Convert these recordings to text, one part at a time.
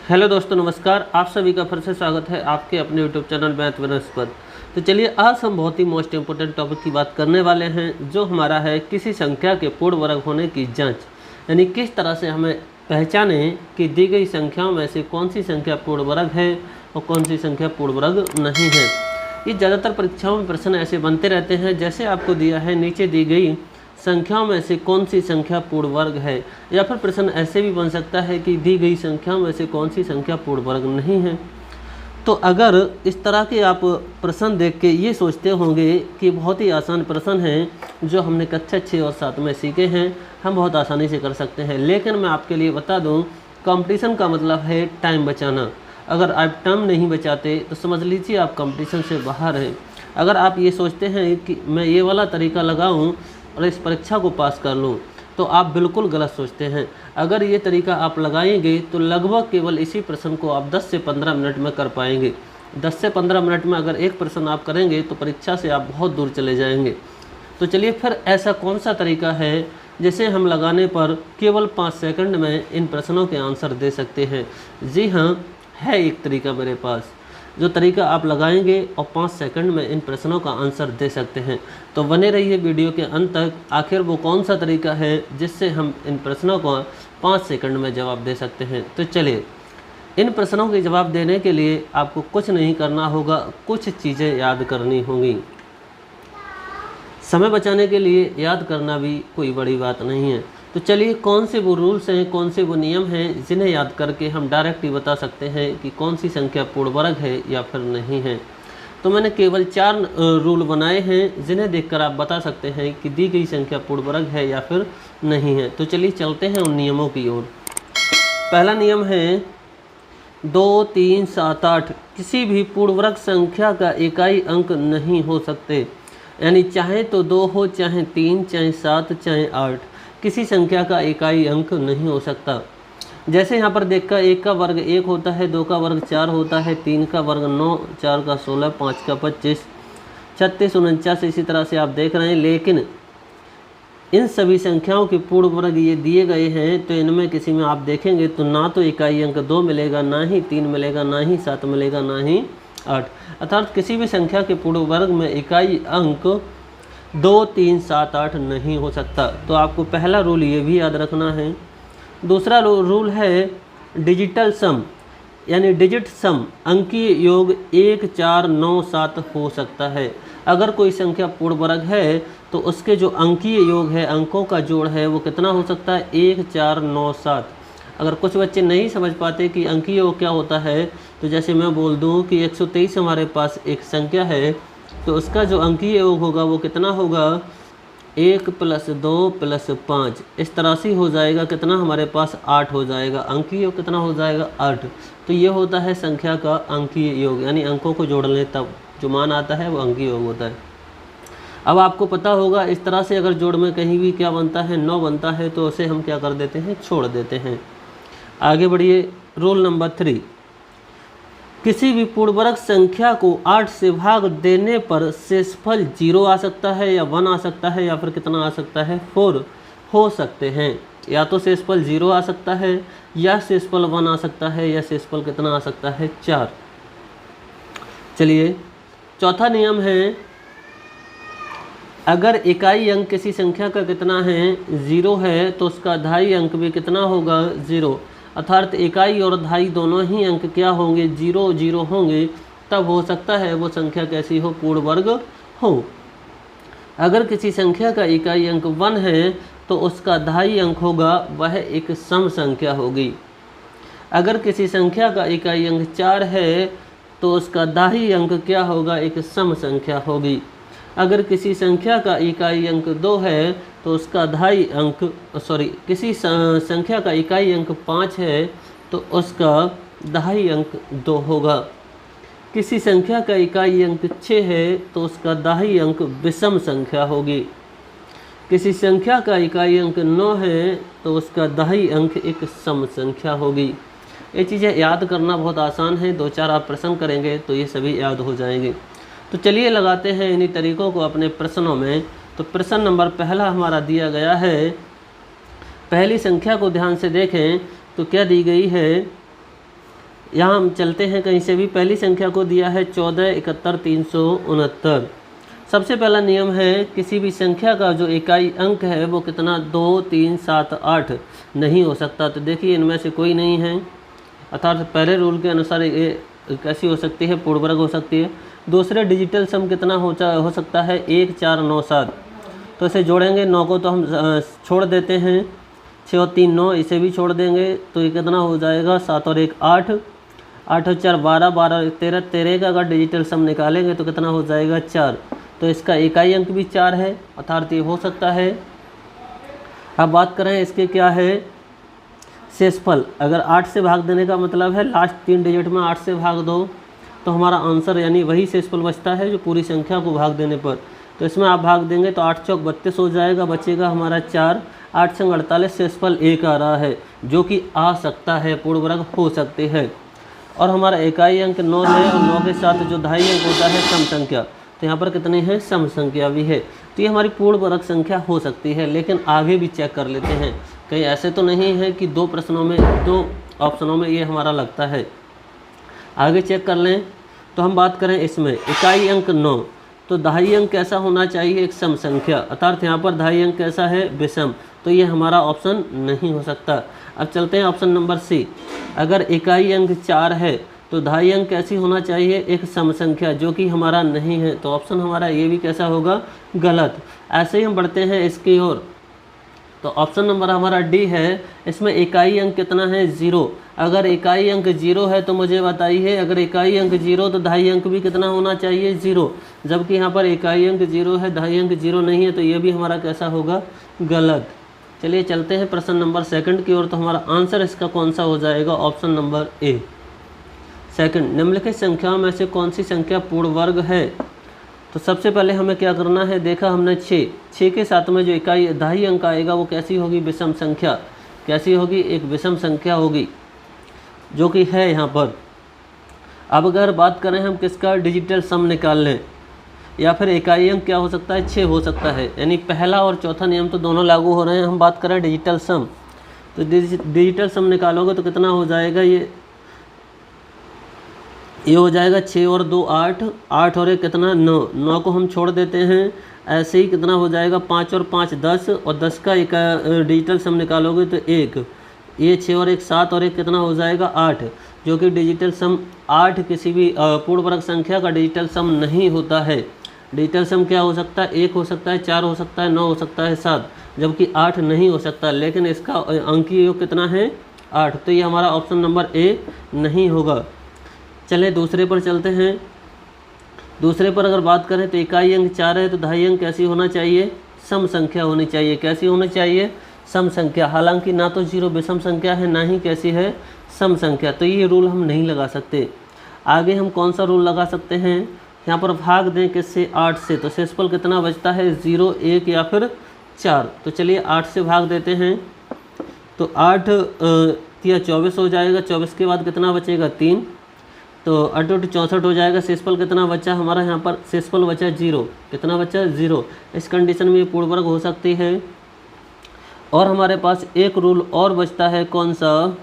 Hello दोस्तों, नमस्कार। आप सभी का फिर से स्वागत है आपके अपने यूट्यूब चैनल मैथ विनर्स पर। तो चलिए, आज हम बहुत ही मोस्ट इंपोर्टेंट टॉपिक की बात करने वाले हैं, जो हमारा है किसी संख्या के पूर्ण वर्ग होने की जांच। यानी किस तरह से हमें पहचानें कि दी गई संख्याओं में से कौन सी संख्या पूर्ण वर्ग है और कौन सी संख्या पूर्ण वर्ग नहीं है। ये ज़्यादातर परीक्षाओं में प्रश्न ऐसे बनते रहते हैं, जैसे आपको दिया है नीचे दी गई संख्याओं में से कौन सी संख्या पूर्ण वर्ग है, या फिर प्रश्न ऐसे भी बन सकता है कि दी गई संख्याओं में से कौन सी संख्या पूर्ण वर्ग नहीं है। तो अगर इस तरह के आप प्रश्न देख के ये सोचते होंगे कि बहुत ही आसान प्रश्न हैं, जो हमने कक्षा 6 और 7 में सीखे हैं, हम बहुत आसानी से कर सकते हैं। लेकिन मैं आपके लिए बता दूं, कंपटीशन का मतलब है टाइम बचाना। अगर आप टाइम नहीं बचाते तो समझ लीजिए आप कंपटीशन से बाहर हैं। अगर आप ये सोचते हैं कि मैं ये वाला तरीका लगाऊं और इस परीक्षा को पास कर लूं, तो आप बिल्कुल गलत सोचते हैं। अगर ये तरीका आप लगाएंगे तो लगभग केवल इसी प्रश्न को आप 10 से 15 मिनट में कर पाएंगे। 10 से 15 मिनट में अगर एक प्रश्न आप करेंगे तो परीक्षा से आप बहुत दूर चले जाएंगे। तो चलिए, फिर ऐसा कौन सा तरीका है जिसे हम लगाने पर केवल 5 सेकंड में इन प्रश्नों के आंसर दे सकते हैं। जी हाँ, है एक तरीका मेरे पास, जो तरीका आप लगाएंगे और 5 सेकंड में इन प्रश्नों का आंसर दे सकते हैं। तो बने रहिए वीडियो के अंत तक। आखिर वो कौन सा तरीका है जिससे हम इन प्रश्नों को 5 सेकंड में जवाब दे सकते हैं। तो चलिए, इन प्रश्नों के जवाब देने के लिए आपको कुछ नहीं करना होगा, कुछ चीज़ें याद करनी होंगी। समय बचाने के लिए याद करना भी कोई बड़ी बात नहीं है। तो चलिए, कौन से वो रूल्स हैं, कौन से वो नियम हैं जिन्हें याद करके हम डायरेक्ट ही बता सकते हैं कि कौन सी संख्या पूर्ण वर्ग है या फिर नहीं है। तो मैंने केवल 4 रूल बनाए हैं, जिन्हें देखकर आप बता सकते हैं कि दी गई संख्या पूर्ण वर्ग है या फिर नहीं है। तो चलिए चलते हैं उन नियमों की ओर। पहला नियम है 2, 3, 7, 8 किसी भी पूर्ण वर्ग संख्या का इकाई अंक नहीं हो सकते। यानी चाहे तो 2 हो, चाहे 3, चाहे 7, चाहे 8, किसी संख्या का इकाई अंक नहीं हो सकता। जैसे यहाँ पर देखकर 1 का वर्ग 1 होता है, 2 का वर्ग 4 होता है, 3 का वर्ग 9, 4 का 16, 5 का 25, 36, 49, इसी तरह से आप देख रहे हैं। लेकिन इन सभी संख्याओं के पूर्ण वर्ग ये दिए गए हैं, तो इनमें किसी में आप देखेंगे तो ना तो इकाई अंक 2 मिलेगा, ना ही 3 मिलेगा, ना ही 7 मिलेगा, ना ही 8। अर्थात किसी भी संख्या के पूर्ण वर्ग में इकाई अंक 2, 3, 7, 8 नहीं हो सकता। तो आपको पहला रूल ये भी याद रखना है। दूसरा रूल है डिजिटल सम, यानी डिजिट सम, अंकीय योग 1, 4, 9, 7 हो सकता है। अगर कोई संख्या पूर्ण वर्ग है तो उसके जो अंकीय योग है, अंकों का जोड़ है, वो कितना हो सकता है? 1, 4, 9, 7। अगर कुछ बच्चे नहीं समझ पाते कि अंकीय योग क्या होता है, तो जैसे मैं बोल दूं कि 123 हमारे पास एक संख्या है, तो उसका जो अंकीय योग होगा वो कितना होगा? 1 + 2 + 5, इस तरह से हो जाएगा। कितना हमारे पास? 8 हो जाएगा। अंकीय योग कितना हो जाएगा? 8। तो ये होता है संख्या का अंकीय योग, यानी अंकों को जोड़ लें तब जो मान आता है वो अंकीय योग होता है। अब आपको पता होगा, इस तरह से अगर जोड़ में कहीं भी क्या बनता है? 9 बनता है, तो उसे हम क्या कर देते हैं? छोड़ देते हैं। आगे बढ़िए। रूल नंबर 3, किसी भी पूर्ण वर्ग संख्या को 8 से भाग देने पर शेषफल 0 आ सकता है, या 1 आ सकता है, या फिर कितना आ सकता है? 4 हो सकते हैं। या तो शेषफल 0 आ सकता है, या शेषफल 1 आ सकता है, या शेषफल कितना आ सकता है? 4। चलिए, चौथा नियम है, अगर इकाई अंक किसी संख्या का कितना है? 0 है, तो उसका धाई अंक भी कितना होगा? 0। अर्थात इकाई और धाई दोनों ही अंक क्या होंगे? 0, 0 होंगे। तब हो सकता है वो संख्या कैसी हो? पूर्ण वर्ग हो। अगर किसी संख्या का इकाई अंक 1 है, तो उसका धाई अंक होगा, वह एक सम संख्या होगी। अगर किसी संख्या का इकाई अंक 4 है, तो उसका दाही अंक क्या होगा? एक सम संख्या होगी। अगर किसी संख्या का इकाई अंक 2 है, तो उसका धाई अंक किसी संख्या का इकाई अंक 5 है, तो उसका दहाई अंक 2 होगा। किसी संख्या का इकाई अंक 6 है, तो उसका दहाई अंक विषम संख्या होगी। किसी संख्या का इकाई अंक 9 है, तो उसका दहाई अंक एक सम संख्या होगी। ये चीज़ें याद करना बहुत आसान है, 2-4 आप प्रश्न करेंगे तो ये सभी याद हो जाएंगे। तो चलिए लगाते हैं इन्हीं तरीकों को अपने प्रश्नों में। तो प्रश्न नंबर पहला हमारा दिया गया है, पहली संख्या को ध्यान से देखें तो क्या दी गई है? यहाँ हम चलते हैं कहीं से भी। पहली संख्या को दिया है 14, 71, 369। सबसे पहला नियम है किसी भी संख्या का जो इकाई अंक है वो कितना 2, 3, 7, 8 नहीं हो सकता। तो देखिए इनमें से कोई नहीं है, अर्थात पहले रूल के अनुसार ये कैसी हो सकती है, पूर्ण वर्ग हो सकती है। दूसरे डिजिटल सम कितना हो सकता है 1, 4, 9, 7। तो इसे जोड़ेंगे, 9 को तो हम छोड़ देते हैं, 6 और 3 9, इसे भी छोड़ देंगे तो ये कितना हो जाएगा 7 और 1 8, 8 और 4 12, 12 और 13, 13 का अगर डिजिटल सम निकालेंगे तो कितना हो जाएगा 4। तो इसका इकाई अंक भी 4 है, अर्थात ये हो सकता है। अब बात करें इसके क्या है शेषफल। अगर 8 से भाग देने का मतलब है लास्ट 3 डिजिट में 8 से भाग दो तो हमारा आंसर यानी वही शेषफल बचता है जो पूरी संख्या को भाग देने पर। तो इसमें आप भाग देंगे तो 8 चौक 32 हो जाएगा, बचेगा हमारा 4, 8 संग 48, शेषफल 1 आ रहा है जो कि आ सकता है, पूर्ण वर्ग हो सकते हैं। और हमारा इकाई अंक 9 है और 9 के साथ जो दहाई अंक होता है सम संख्या, तो यहाँ पर कितनी है सम संख्या भी है। तो ये हमारी पूर्ण वर्ग संख्या हो सकती है। लेकिन आगे भी चेक कर लेते हैं, कहीं ऐसे तो नहीं है कि 2 प्रश्नों में 2 ऑप्शनों में ये हमारा लगता है। आगे चेक कर लें। तो हम बात करें इसमें इकाई अंक 9, तो दहाई अंक कैसा होना चाहिए एक सम संख्या, अर्थात यहाँ पर दहाई अंक कैसा है विषम। तो ये हमारा ऑप्शन नहीं हो सकता। अब चलते हैं ऑप्शन नंबर सी। अगर इकाई अंक 4 है तो दहाई अंक कैसी होना चाहिए एक सम संख्या, जो कि हमारा नहीं है। तो ऑप्शन हमारा ये भी कैसा होगा गलत। ऐसे ही हम बढ़ते हैं इसकी ओर। तो ऑप्शन नंबर हमारा डी है, इसमें इकाई अंक कितना है 0। अगर इकाई अंक 0 है तो मुझे बताइए, अगर इकाई अंक 0 तो दहाई अंक भी कितना होना चाहिए 0, जबकि यहाँ पर इकाई अंक 0 है दहाई अंक 0 नहीं है। तो ये भी हमारा कैसा होगा गलत। चलिए चलते हैं प्रश्न नंबर सेकंड की ओर। तो हमारा आंसर इसका कौन सा हो जाएगा ऑप्शन नंबर ए सेकंड। निम्नलिखित संख्याओं में से कौन सी संख्या पूर्ण वर्ग है। तो सबसे पहले हमें क्या करना है, देखा हमने 6 के साथ में जो इकाई दहाई अंक आएगा वो कैसी होगी विषम संख्या, कैसी होगी एक विषम संख्या होगी जो कि है यहाँ पर। अब अगर बात करें हम किसका डिजिटल सम निकाल लें या फिर इकाई अंक क्या हो सकता है 6 हो सकता है, यानी पहला और चौथा नियम तो दोनों लागू हो रहे हैं। हम बात करें डिजिटल सम, तो डिजिटल सम निकालोगे तो कितना हो जाएगा ये हो जाएगा 6 और 2 8, 8 और 1 कितना 9, 9 को हम छोड़ देते हैं। ऐसे ही कितना हो जाएगा 5 और 5 10, और 10 का एक डिजिटल सम निकालोगे तो 1, ये 6 और 1 7 और 1 कितना हो जाएगा 8, जो कि डिजिटल सम 8 किसी भी पूर्ण वर्ग संख्या का डिजिटल सम नहीं होता है। डिजिटल सम क्या हो सकता है 1 हो सकता है, 4 हो सकता है, 9 हो सकता है, 7, जबकि 8 नहीं हो सकता। लेकिन इसका अंकीय योग कितना है 8। तो ये हमारा ऑप्शन नंबर ए नहीं होगा। चले दूसरे पर चलते हैं। दूसरे पर अगर बात करें तो इकाई अंक 4 है तो दहाई अंक कैसी होना चाहिए सम संख्या होनी चाहिए। कैसी होनी चाहिए सम संख्या। हालांकि ना तो 0 विषम संख्या है ना ही कैसी है सम संख्या, तो ये रूल हम नहीं लगा सकते। आगे हम कौन सा रूल लगा सकते हैं, यहाँ पर भाग दें किससे 8 से, तो शेषफल कितना बचता है 0 1 या फिर 4। तो चलिए 8 से भाग देते हैं तो 8 या 24 हो जाएगा, 24 के बाद कितना बचेगा 3, तो 8 8 64 हो जाएगा। शेषफल कितना बचा हमारा यहाँ पर शेषफल बचा 0, कितना बचा 0। इस कंडीशन में ये पूर्ण वर्ग हो सकती है। और हमारे पास एक रूल और बचता है, कौन सा,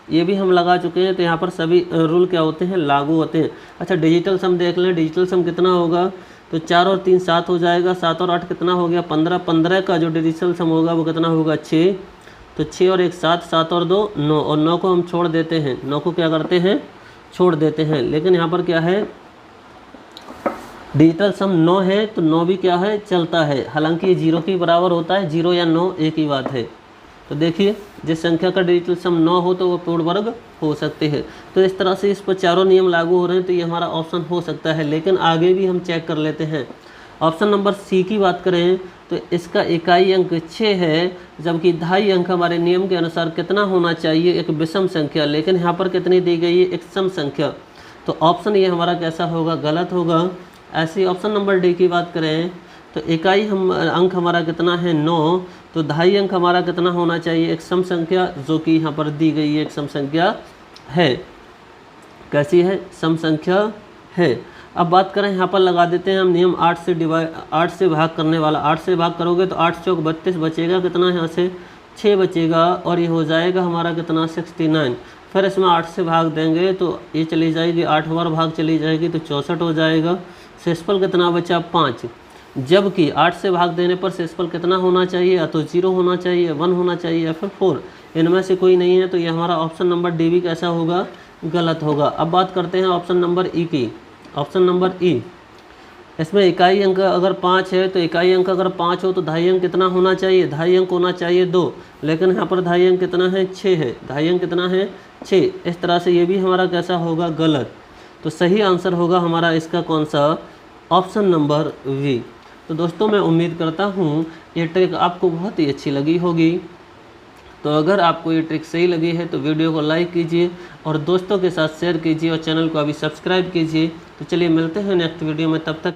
ये भी हम लगा चुके हैं। तो यहाँ पर सभी रूल क्या होते हैं लागू होते हैं। अच्छा डिजिटल सम देख लें, डिजिटल सम कितना होगा, तो 4 और 3 7 हो जाएगा, 7 और 8 कितना हो गया 15, 15 का जो डिजिटल सम होगा वो कितना होगा 6, तो 6 और 1 7, 7 और 2 9, और 9 को हम छोड़ देते हैं, 9 को क्या करते हैं छोड़ देते हैं। लेकिन यहाँ पर क्या है डिजिटल सम 9 है तो 9 भी क्या है चलता है, हालांकि ये 0 के बराबर होता है, 0 या 9 एक ही बात है। तो देखिए जिस संख्या का डिजिटल सम 9 हो तो वो पूर्ण वर्ग हो सकते हैं। तो इस तरह से इस पर चारों नियम लागू हो रहे हैं, तो ये हमारा ऑप्शन हो सकता है। लेकिन आगे भी हम चेक कर लेते हैं। ऑप्शन नंबर सी की बात करें तो इसका इकाई अंक 6 है, जबकि दहाई अंक हमारे नियम के अनुसार कितना होना चाहिए एक विषम संख्या, लेकिन यहाँ पर कितनी दी गई है एक सम संख्या। तो ऑप्शन ये हमारा कैसा होगा गलत होगा। ऐसे ऑप्शन नंबर डी की बात करें तो इकाई अंक हमारा कितना है 9, तो दहाई अंक हमारा कितना होना चाहिए एक सम संख्या, जो कि यहाँ पर दी गई है एक सम संख्या है। कैसी है सम संख्या है। अब बात करें यहाँ पर लगा देते हैं हम नियम 8 से भाग करने वाला। 8 से भाग करोगे तो 8 चौक 32 बचेगा, कितना यहाँ से 6 बचेगा, और ये हो जाएगा हमारा कितना 69। फिर इसमें 8 से भाग देंगे तो ये चली जाएगी, 8 बार भाग चली जाएगी तो 64 हो जाएगा। शेषफल कितना बचा 5, जबकि 8 से भाग देने पर शेषफल कितना होना चाहिए, या तो 0 होना चाहिए, 1 होना चाहिए या फिर 4, इनमें से कोई नहीं है। तो ये हमारा ऑप्शन नंबर डी भी कैसा होगा, गलत होगा। अब बात करते हैं ऑप्शन नंबर ई की। ऑप्शन नंबर ई, इसमें इकाई अंक अगर 5 है तो इकाई अंक अगर 5 हो तो ढाई अंक कितना होना चाहिए, ढाई अंक होना चाहिए 2, लेकिन यहाँ पर ढाई अंक कितना है 6 है, ढाई अंक कितना है 6। इस तरह से ये भी हमारा कैसा होगा, गलत। तो सही आंसर होगा हमारा इसका कौन सा, ऑप्शन नंबर वी। तो दोस्तों मैं उम्मीद करता हूँ ये ट्रिक आपको बहुत ही अच्छी लगी होगी। तो अगर आपको ये ट्रिक सही लगी है तो वीडियो को लाइक कीजिए और दोस्तों के साथ शेयर कीजिए और चैनल को अभी सब्सक्राइब कीजिए। तो चलिए मिलते हैं नेक्स्ट वीडियो में, तब तक